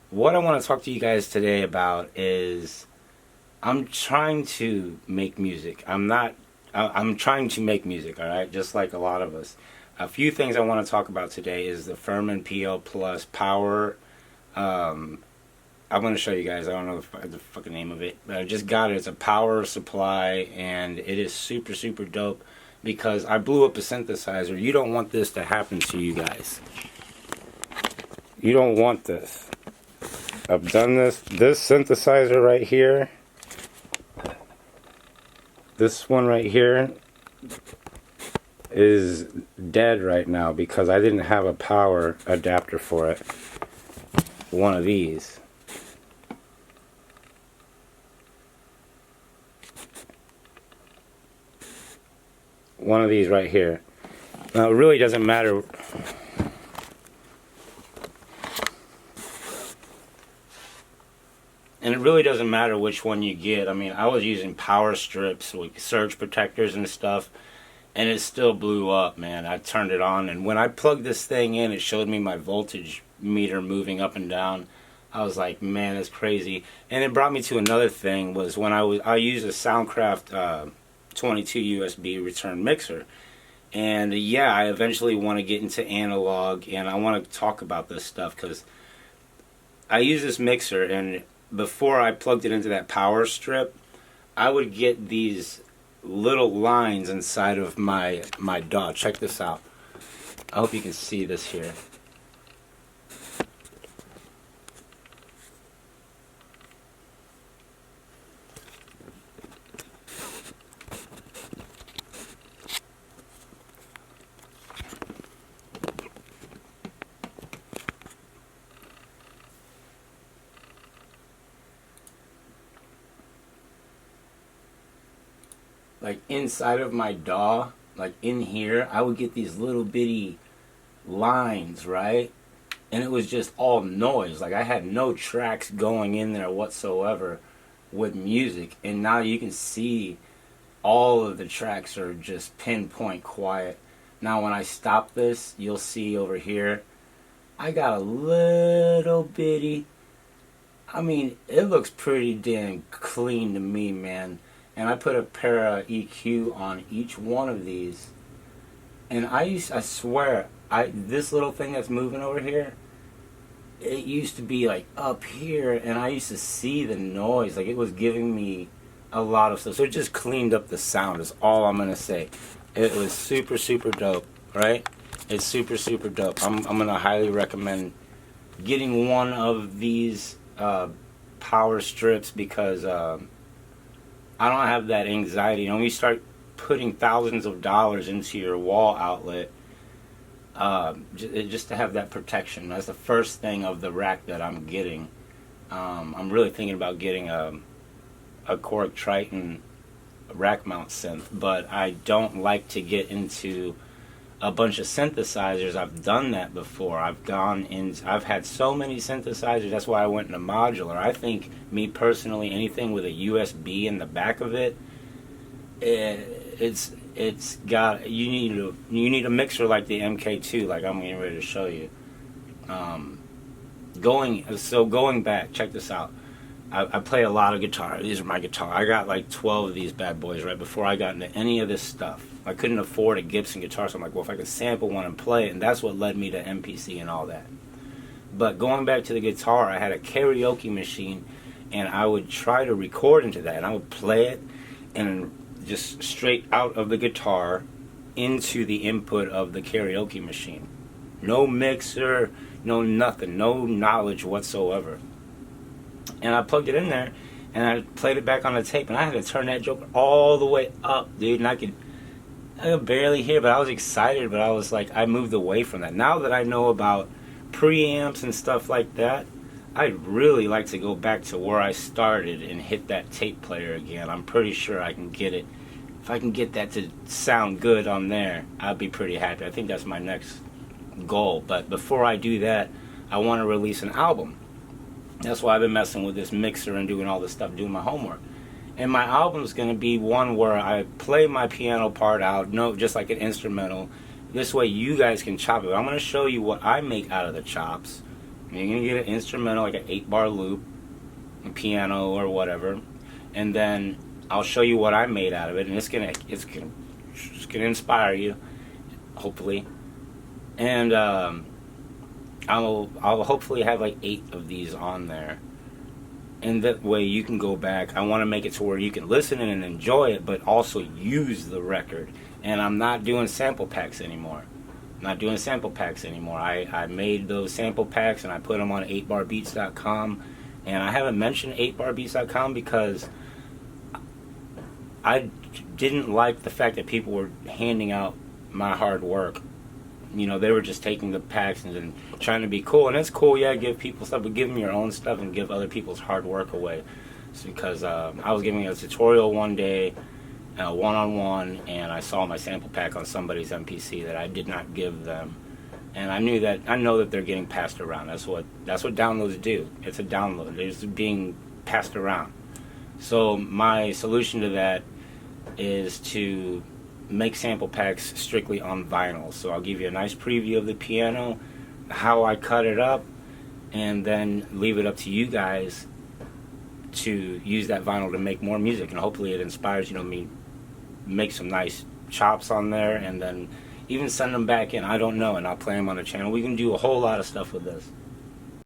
what I want to talk to you guys today about is I'm trying to make music. I'm trying to make music, all right? Just like a lot of us. A few things I want to talk about today is the Furman PL Plus Power. Um, I'm going to show you guys. I don't know the fucking name of it, but I just got it. It's a power supply, and it is super, super dope because I blew up a synthesizer. You don't want this to happen to you guys. You don't want this. I've done this. This synthesizer right here, this one right here, is dead right now because I didn't have a power adapter for it. One of these. One of these right here. Now it really doesn't matter. And it really doesn't matter which one you get. I mean, I was using power strips with surge protectors and stuff, and it still blew up, man. I turned it on, and when I plugged this thing in, it showed me my voltage meter moving up and down. I was like, man, that's crazy. And it brought me to another thing, was when I used a Soundcraft 22 USB return mixer. And yeah, I eventually want to get into analog, and I want to talk about this stuff because I use this mixer, and before I plugged it into that power strip, I would get these little lines inside of my DAW. Check this out. I hope you can see this here. Like inside of my DAW, like in here, I would get these little bitty lines, right? And it was just all noise. Like I had no tracks going in there whatsoever with music. And now you can see all of the tracks are just pinpoint quiet. Now when I stop this, you'll see over here, I got a little bitty, I mean, it looks pretty damn clean to me, man. And I put a pair of EQ on each one of these. And I swear, this little thing that's moving over here, it used to be like up here, and I used to see the noise. Like it was giving me a lot of stuff. So it just cleaned up the sound is all I'm gonna say. It was super, super dope, right? It's super, super dope. I'm gonna highly recommend getting one of these power strips because I don't have that anxiety. You know, when you start putting thousands of dollars into your wall outlet, just to have that protection. That's the first thing of the rack that I'm getting. I'm really thinking about getting a Korg Triton rack mount synth, but I don't like to get into a bunch of synthesizers. I've done that before. I've had so many synthesizers. That's why I went into modular. I think, me personally, anything with a USB in the back of it, it's got, you need a mixer like the MK2, like I'm getting ready to show you. Going back, check this out. I play a lot of guitar. These are my guitar. I got like 12 of these bad boys right before I got into any of this stuff. I couldn't afford a Gibson guitar, so I'm like, well, if I could sample one and play it, and that's what led me to MPC and all that. But going back to the guitar, I had a karaoke machine, and I would try to record into that, and I would play it, and just straight out of the guitar into the input of the karaoke machine. No mixer, no nothing, no knowledge whatsoever. And I plugged it in there, and I played it back on the tape, and I had to turn that joker all the way up, dude, and I could barely hear, but I was excited, but I was like, I moved away from that. Now that I know about preamps and stuff like that, I'd really like to go back to where I started and hit that tape player again. I'm pretty sure I can get it. If I can get that to sound good on there, I'd be pretty happy. I think that's my next goal. But before I do that, I want to release an album. That's why I've been messing with this mixer and doing all this stuff, doing my homework. And my album's going to be one where I play my piano part out, no, just like an instrumental. This way you guys can chop it. I'm going to show you what I make out of the chops. You're gonna get an instrumental, like an 8-bar loop, a piano or whatever, and then I'll show you what I made out of it, and it's gonna inspire you, hopefully. And I'll hopefully have like 8 of these on there, and that way you can go back. I want to make it to where you can listen and enjoy it, but also use the record. And I'm not doing sample packs anymore. I made those sample packs and I put them on 8barbeats.com. And I haven't mentioned 8barbeats.com because I didn't like the fact that people were handing out my hard work. You know, they were just taking the packs and trying to be cool. And it's cool, yeah, give people stuff, but give them your own stuff and give other people's hard work away. It's because I was giving a tutorial one day, one-on-one, and I saw my sample pack on somebody's MPC that I did not give them. And I know that they're getting passed around. That's what downloads do. It's a download. It's being passed around. So my solution to that is to make sample packs strictly on vinyl. So I'll give you a nice preview of the piano, how I cut it up, and then leave it up to you guys to use that vinyl to make more music. And hopefully it inspires, me make some nice chops on there, and then even send them back in. I don't know, and I'll play them on the channel. We can do a whole lot of stuff with this.